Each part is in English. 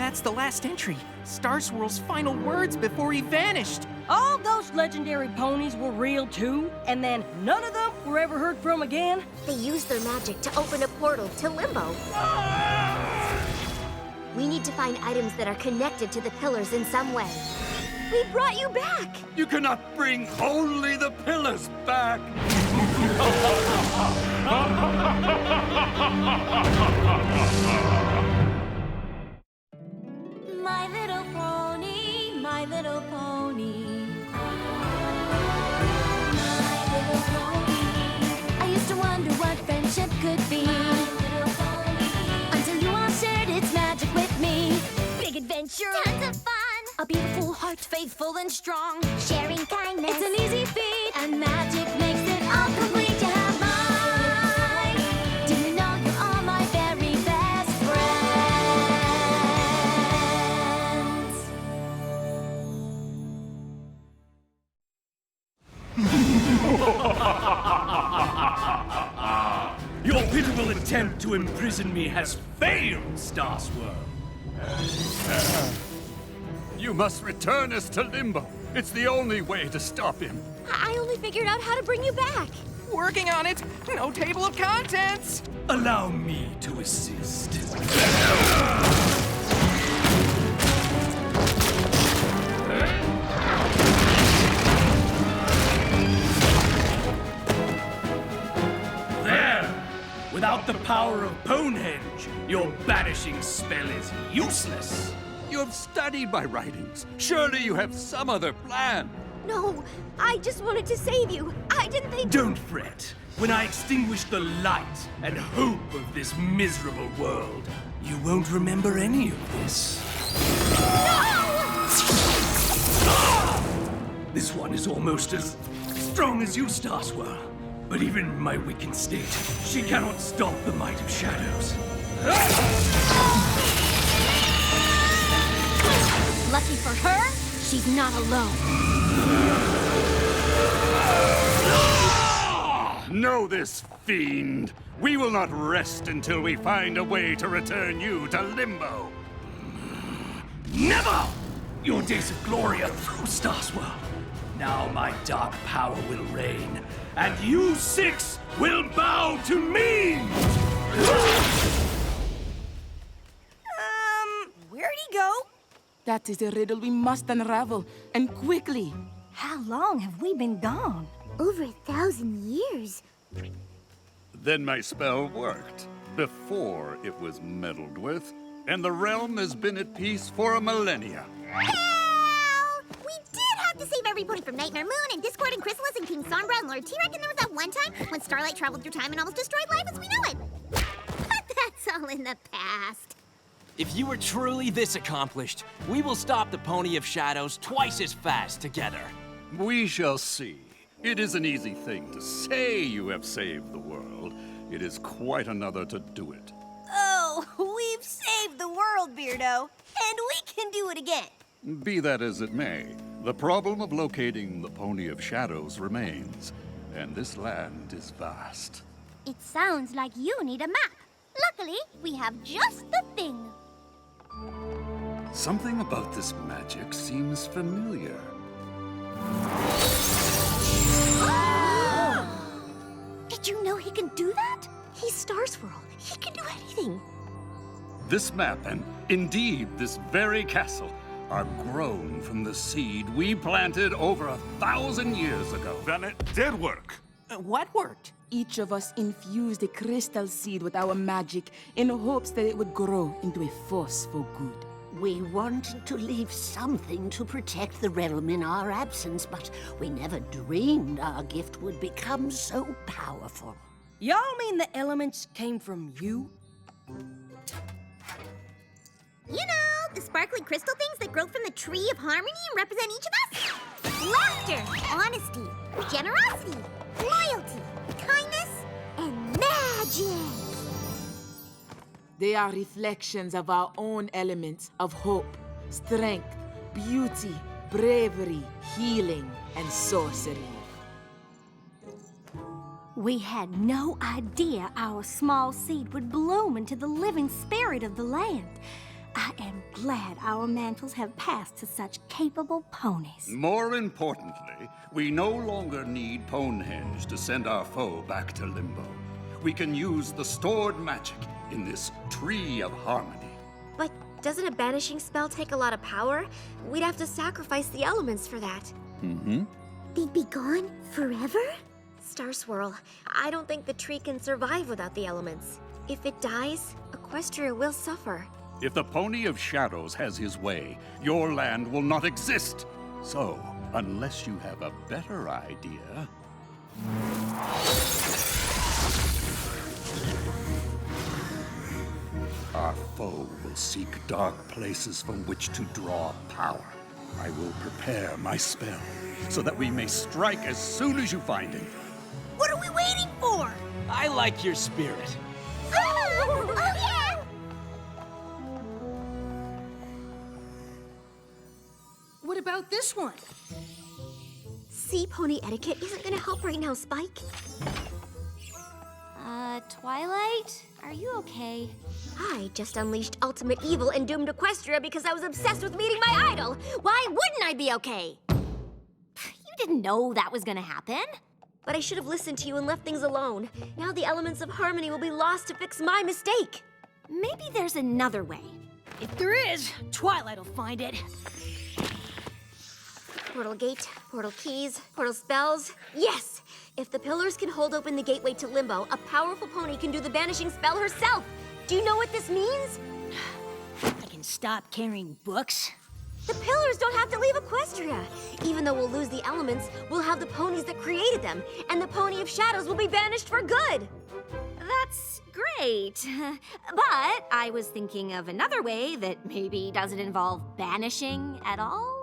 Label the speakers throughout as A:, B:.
A: that's the last entry. Star Swirl's final words before he vanished.
B: All those legendary ponies were real too, and then none of them were ever heard from again?
C: They used their magic to open a portal to Limbo. We need to find items that are connected to the pillars in some way. We brought you back!
D: You cannot bring only the pillars back!
E: My little pony, my little pony. My little pony. I used to wonder what friendship could be. My little pony. Until you all shared its magic with me. Big adventure. Tons of fun. A beautiful heart, faithful and strong. Sharing kindness. It's an easy feat. And magic makes it all complete. You have mine. Do you know you're all my very best friends?
D: Your pitiful attempt to imprison me has failed, Star Swirl. You must return us to Limbo. It's the only way to stop him.
C: I only figured out how to bring you back.
A: Working on it. No table of contents.
D: Allow me to assist. There! Without the power of Bonehenge, your banishing spell is useless. You have studied my writings. Surely you have some other plan.
C: No, I just wanted to save you. I didn't think...
D: Don't fret. When I extinguish the light and hope of this miserable world, you won't remember any of this. This one is almost as strong as you, Star Swirl. But even in my weakened state, she cannot stop the might of shadows.
C: Lucky for her, she's not alone.
D: Know this, fiend. We will not rest until we find a way to return you to Limbo. Never! Your days of glory are through, Star Swirl. Now my dark power will reign, and you six will bow to me!
B: Where'd he go?
F: That is a riddle we must unravel, and quickly.
B: How long have we been gone?
C: Over 1,000 years.
D: Then my spell worked, before it was meddled with, and the realm has been at peace for a millennia.
G: Well, we did have to save everybody from Nightmare Moon and Discord and Chrysalis and King Sombra and Lord T-Rex, and there was that one time when Starlight traveled through time and almost destroyed life as we know it. But that's all in the past.
H: If you were truly this accomplished, we will stop the Pony of Shadows twice as fast together.
D: We shall see. It is an easy thing to say you have saved the world. It is quite another to do it.
E: Oh, we've saved the world, Beardo, and we can do it again.
D: Be that as it may, the problem of locating the Pony of Shadows remains, and this land is vast.
G: It sounds like you need a map. Luckily, we have just the thing.
D: Something about this magic seems familiar.
G: Did you know he can do that? He's Star Swirl. He can do anything.
D: This map, and indeed this very castle, are grown from the seed we planted over 1,000 years ago.
I: Then it did work.
A: What worked?
F: Each of us infused a crystal seed with our magic in hopes that it would grow into a force for good.
J: We wanted to leave something to protect the realm in our absence, but we never dreamed our gift would become so powerful.
B: Y'all mean the elements came from you?
G: You know, the sparkly crystal things that grow from the tree of harmony and represent each of us? Laughter, honesty, generosity, loyalty, kindness, and magic.
F: They are reflections of our own elements of hope, strength, beauty, bravery, healing, and sorcery.
C: We had no idea our small seed would bloom into the living spirit of the land.
E: I am glad our mantles have passed to such capable ponies.
D: More importantly, we no longer need Ponehenge to send our foe back to Limbo. We can use the stored magic in this Tree of Harmony.
C: But doesn't a banishing spell take a lot of power? We'd have to sacrifice the elements for that.
D: Mm-hmm.
G: They'd be gone forever?
C: Star Swirl, I don't think the tree can survive without the elements. If it dies, Equestria will suffer.
D: If the Pony of Shadows has his way, your land will not exist. So, unless you have a better idea... Our foe will seek dark places from which to draw power. I will prepare my spell so that we may strike as soon as you find it.
B: What are we waiting for?
H: I like your spirit.
G: Oh, yeah!
B: What about this one?
C: Sea pony etiquette isn't gonna help right now, Spike.
E: Twilight? Are you okay?
C: I just unleashed ultimate evil and doomed Equestria because I was obsessed with meeting my idol. Why wouldn't I be okay?
E: You didn't know that was gonna happen.
C: But I should have listened to you and left things alone. Now the elements of harmony will be lost to fix my mistake.
E: Maybe there's another way.
B: If there is, Twilight will find it.
C: Portal gate, portal keys, portal spells. Yes! If the pillars can hold open the gateway to Limbo, a powerful pony can do the banishing spell herself. Do you know what this means?
B: I can stop carrying books.
C: The pillars don't have to leave Equestria. Even though we'll lose the elements, we'll have the ponies that created them, and the Pony of Shadows will be banished for good.
E: That's great. But I was thinking of another way that maybe doesn't involve banishing at all.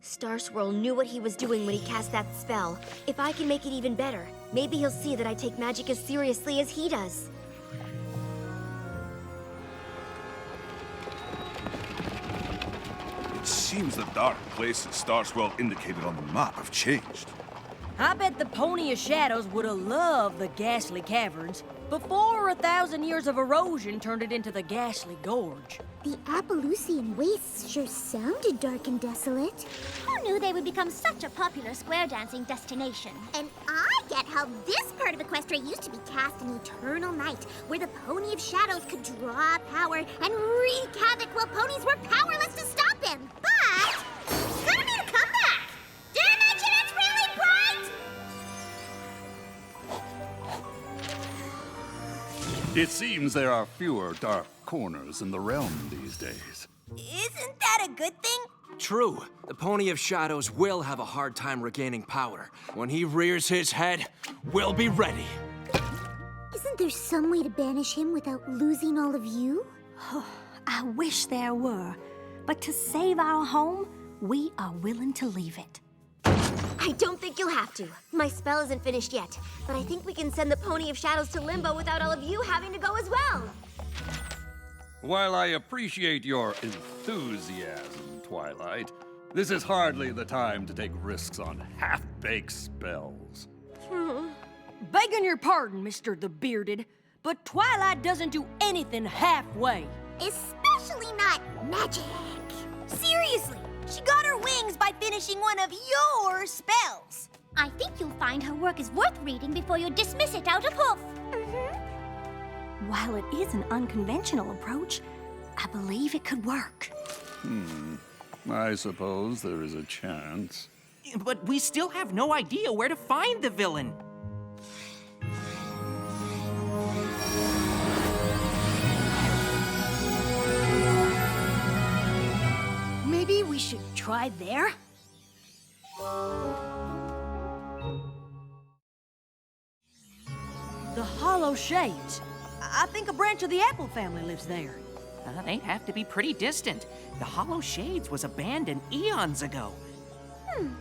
C: Star Swirl knew what he was doing when he cast that spell. If I can make it even better, maybe he'll see that I take magic as seriously as he does.
I: It seems the dark places Star Swirl indicated on the map have changed.
B: I bet the Pony of Shadows would have loved the ghastly caverns before 1,000 years of erosion turned it into the ghastly gorge.
G: The Appaloosian wastes sure sounded dark and desolate.
E: Who knew they would become such a popular square dancing destination?
G: And I get how this part of Equestria used to be cast an eternal night, where the Pony of Shadows could draw power and wreak havoc while ponies were powerless to stop him. But it's gonna be a comeback. Did I mention it's really bright?
D: It seems there are fewer dark corners in the realm these days.
B: Isn't that a good thing?
H: True. The Pony of Shadows will have a hard time regaining power. When he rears his head, we'll be ready.
G: Isn't there some way to banish him without losing all of you?
E: I wish there were. But to save our home, we are willing to leave it.
C: I don't think you'll have to. My spell isn't finished yet, but I think we can send the Pony of Shadows to Limbo without all of you having to go as well.
D: While I appreciate your enthusiasm, Twilight, this is hardly the time to take risks on half-baked spells.
B: Begging your pardon, Mr. the Bearded, but Twilight doesn't do anything halfway.
G: Especially not magic. Seriously, she got her wings by finishing one of your spells.
E: I think you'll find her work is worth reading before you dismiss it out of hoof. While it is an unconventional approach, I believe it could work.
D: I suppose there is a chance.
A: But we still have no idea where to find the villain.
B: Maybe we should try there? The Hollow Shades. I think a branch of the Apple family lives there.
A: They'd have to be pretty distant. The Hollow Shades was abandoned eons ago.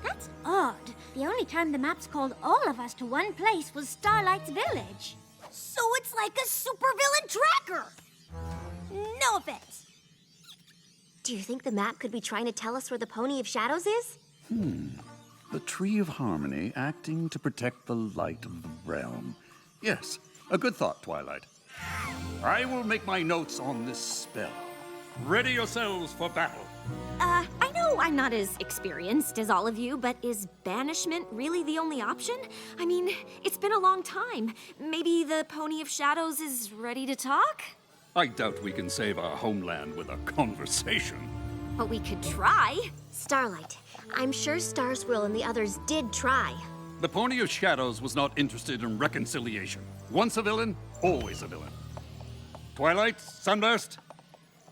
E: That's odd. The only time the maps called all of us to one place was Starlight's village.
G: So it's like a supervillain tracker. No offense.
C: Do you think the map could be trying to tell us where the Pony of Shadows is?
D: The Tree of Harmony acting to protect the light of the realm. Yes, a good thought, Twilight. I will make my notes on this spell. ready yourselves for battle.
K: I know I'm not as experienced as all of you, but is banishment really the only option? I mean, it's been a long time. Maybe the Pony of Shadows is ready to talk?
D: I doubt we can save our homeland with a conversation.
K: But we could try.
C: Starlight, I'm sure Star Swirl and the others did try.
D: The Pony of Shadows was not interested in reconciliation. Once a villain, always a villain. Twilight, Sunburst,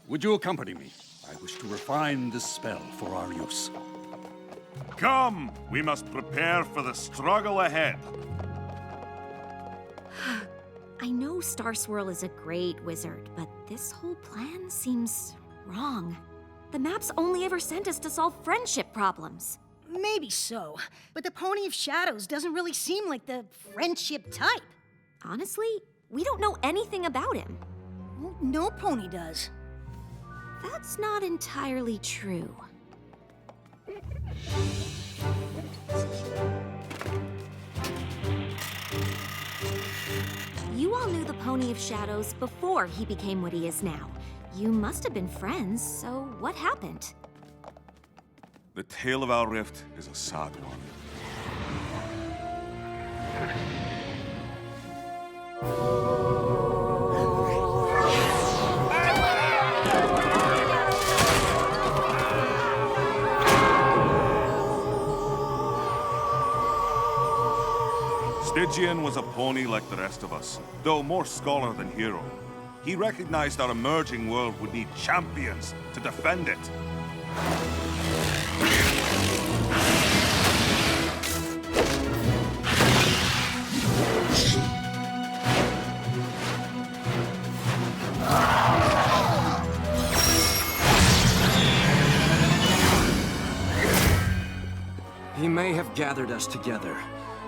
D: would you accompany me? I wish to refine this spell for our use.
I: Come! We must prepare for the struggle ahead.
K: I know Star Swirl is a great wizard, but this whole plan seems wrong. The map's only ever sent us to solve friendship problems.
G: Maybe so, but the Pony of Shadows doesn't really seem like the friendship type.
K: Honestly, we don't know anything about him.
G: Well, no pony does.
K: That's not entirely true. You all knew the Pony of Shadows before he became what he is now. You must have been friends, so what happened?
I: The tale of our rift is a sad one. Stygian was a pony like the rest of us, though more scholar than hero. He recognized our emerging world would need champions to defend it.
H: He may have gathered us together,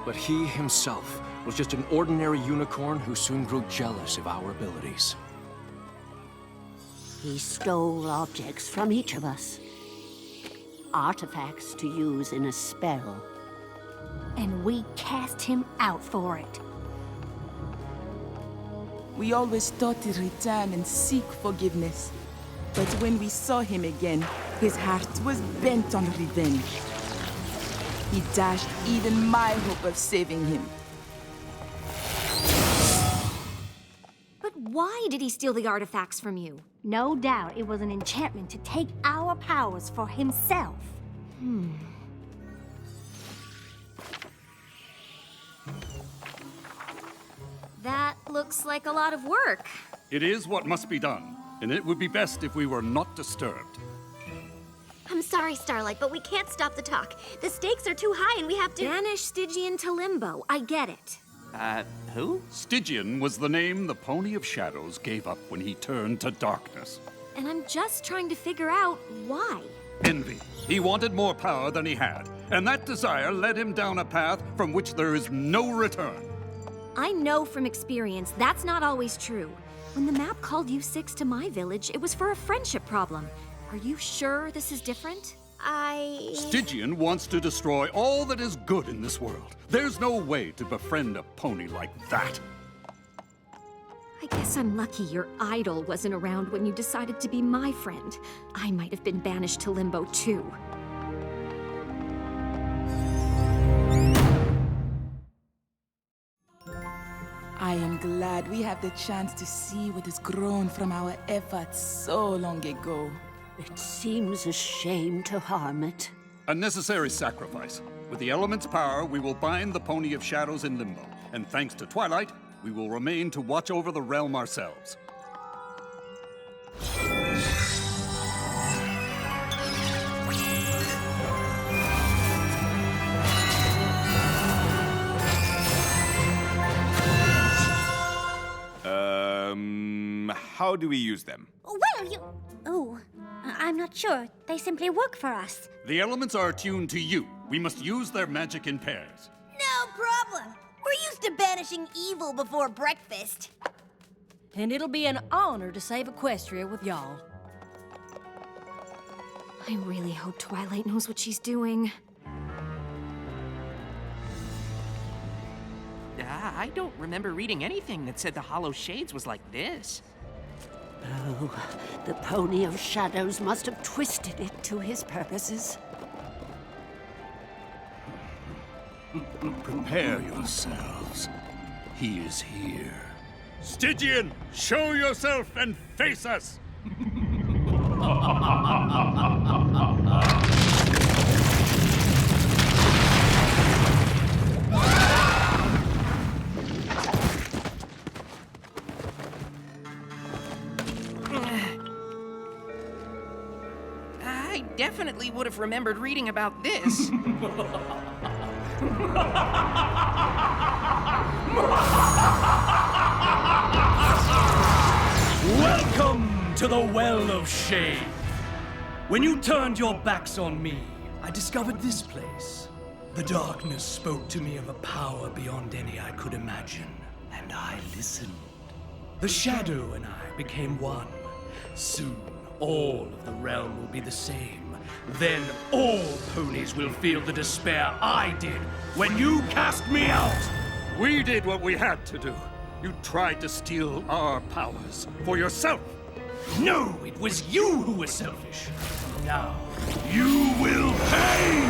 H: but he himself was just an ordinary unicorn who soon grew jealous of our abilities.
J: He stole objects from each of us. Artifacts to use in a spell.
G: And we cast him out for it.
F: We always thought to return and seek forgiveness. But when we saw him again, his heart was bent on revenge. He dashed even my hope of saving him.
K: But why did he steal the artifacts from you?
G: No doubt it was an enchantment to take our powers for himself.
K: That looks like a lot of work.
D: It is what must be done, and it would be best if we were not disturbed.
C: I'm sorry, Starlight, but we can't stop the talk. The stakes are too high and we have to—
K: Banish Stygian to Limbo. I get it.
A: Who?
D: Stygian was the name the Pony of Shadows gave up when he turned to darkness.
K: And I'm just trying to figure out why.
D: Envy. He wanted more power than he had, and that desire led him down a path from which there is no return.
K: I know from experience that's not always true. When the map called you six to my village, it was for a friendship problem. Are you sure this is different?
D: Stygian wants to destroy all that is good in this world. There's no way to befriend a pony like that.
K: I guess I'm lucky your idol wasn't around when you decided to be my friend. I might have been banished to Limbo too.
F: I am glad we have the chance to see what has grown from our efforts so long ago.
J: It seems a shame to harm it.
D: A necessary sacrifice. With the element's power, we will bind the Pony of Shadows in Limbo. And thanks to Twilight, we will remain to watch over the realm ourselves.
I: How do we use them?
G: Well, I'm not sure. They simply work for us.
D: The elements are attuned to you. We must use their magic in pairs.
G: No problem. We're used to banishing evil before breakfast.
B: And it'll be an honor to save Equestria with y'all.
K: I really hope Twilight knows what she's doing.
A: I don't remember reading anything that said the Hollow Shades was like this.
J: Oh, the Pony of Shadows must have twisted it to his purposes.
L: Prepare yourselves. He is here.
D: Stygian, show yourself and face us!
A: I definitely would have remembered reading about this.
M: Welcome to the Well of Shade. When you turned your backs on me, I discovered this place. The darkness spoke to me of a power beyond any I could imagine, and I listened. The Shadow and I became one. Soon, all of the realm will be the same. Then all ponies will feel the despair I did when you cast me out.
D: We did what we had to do. You tried to steal our powers for yourself.
M: No, it was you who were selfish. Now, you will pay!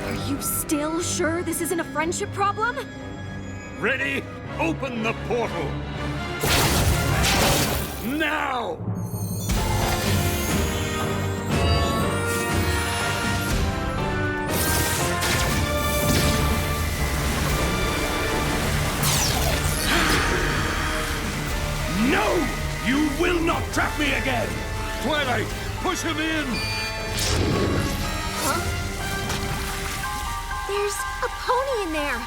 K: Are you still sure this isn't a friendship problem?
D: Ready? Open the portal! Now!
M: No! You will not trap me again!
D: Twilight, push him in!
C: Huh? There's a pony in there!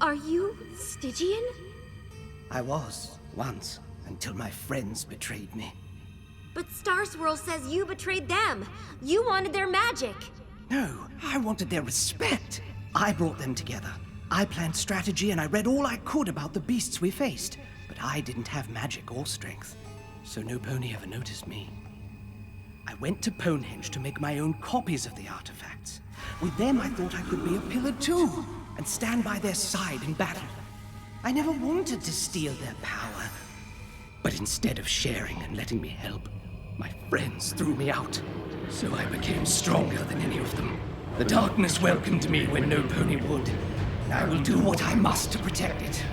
C: Are you Stygian?
N: I was, once, until my friends betrayed me.
C: But Star Swirl says you betrayed them. You wanted their magic.
N: No, I wanted their respect. I brought them together. I planned strategy and I read all I could about the beasts we faced. But I didn't have magic or strength, so no pony ever noticed me. I went to Ponehenge to make my own copies of the artifacts. With them, I thought I could be a pillar too, and stand by their side in battle. I never wanted to steal their power. But instead of sharing and letting me help, my friends threw me out. So I became stronger than any of them. The darkness welcomed me when no pony would. And I will do what I must to protect it.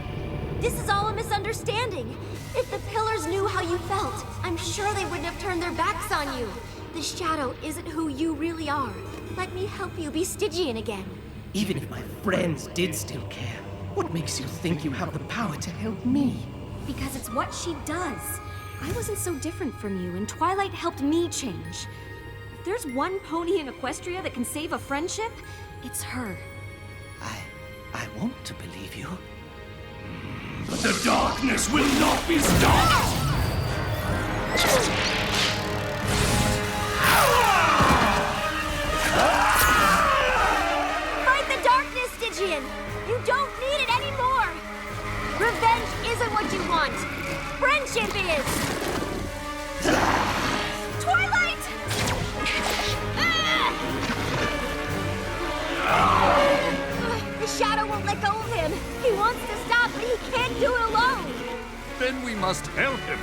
C: This is all a misunderstanding. If the pillars knew how you felt, I'm sure they wouldn't have turned their backs on you. The Shadow isn't who you really are. Let me help you be Stygian again.
N: Even if my friends did still care, what makes you think you have the power to help me?
K: Because it's what she does. I wasn't so different from you, and Twilight helped me change. If there's one pony in Equestria that can save a friendship, it's her.
N: I want to believe you.
M: But the darkness will not be stopped!
C: Fight the darkness, Stygian! You don't need it anymore! Revenge isn't what you want! Friendship is! Twilight! The Shadow won't let go of him! He wants to stop, but he can't do it alone!
D: Then we must help him.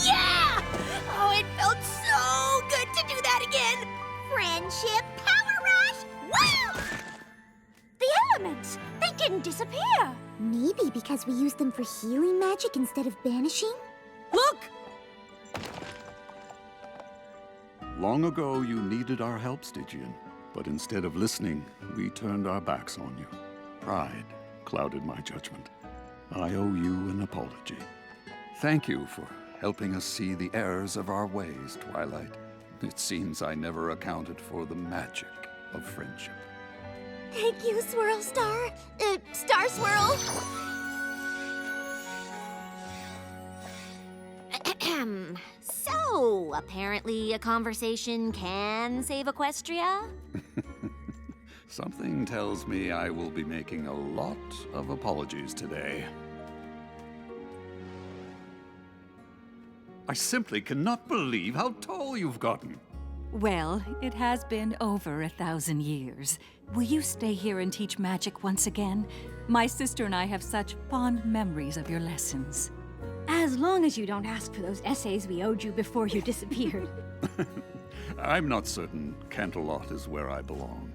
G: Yeah! Oh, it felt so good to do that again! Friendship power rush! Wow! The elements! They didn't disappear! Maybe because we used them for healing magic instead of banishing?
B: Look!
D: Long ago, you needed our help, Stygian. But instead of listening, we turned our backs on you. Pride clouded my judgment. I owe you an apology. Thank you for helping us see the errors of our ways, Twilight. It seems I never accounted for the magic of friendship.
C: Thank you, Swirl Star. Star Swirl.
K: So apparently a conversation can save Equestria?
D: Something tells me I will be making a lot of apologies today. I simply cannot believe how tall you've gotten.
O: Well, it has been over 1,000 years. Will you stay here and teach magic once again? My sister and I have such fond memories of your lessons.
P: As long as you don't ask for those essays we owed you before you disappeared.
D: I'm not certain Canterlot is where I belong.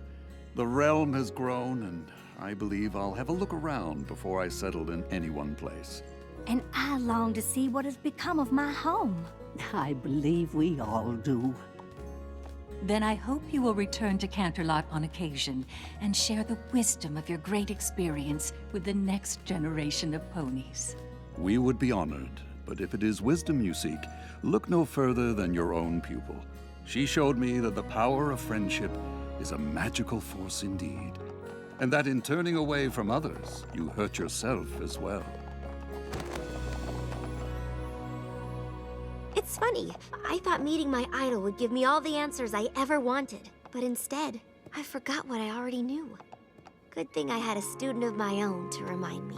D: The realm has grown, and I believe I'll have a look around before I settle in any one place.
P: And I long to see what has become of my home.
J: I believe we all do.
O: Then I hope you will return to Canterlot on occasion and share the wisdom of your great experience with the next generation of ponies.
D: We would be honored, but if it is wisdom you seek, look no further than your own pupil. She showed me that the power of friendship is a magical force indeed, and that in turning away from others, you hurt yourself as well.
C: It's funny. I thought meeting my idol would give me all the answers I ever wanted, but instead, I forgot what I already knew. Good thing I had a student of my own to remind me.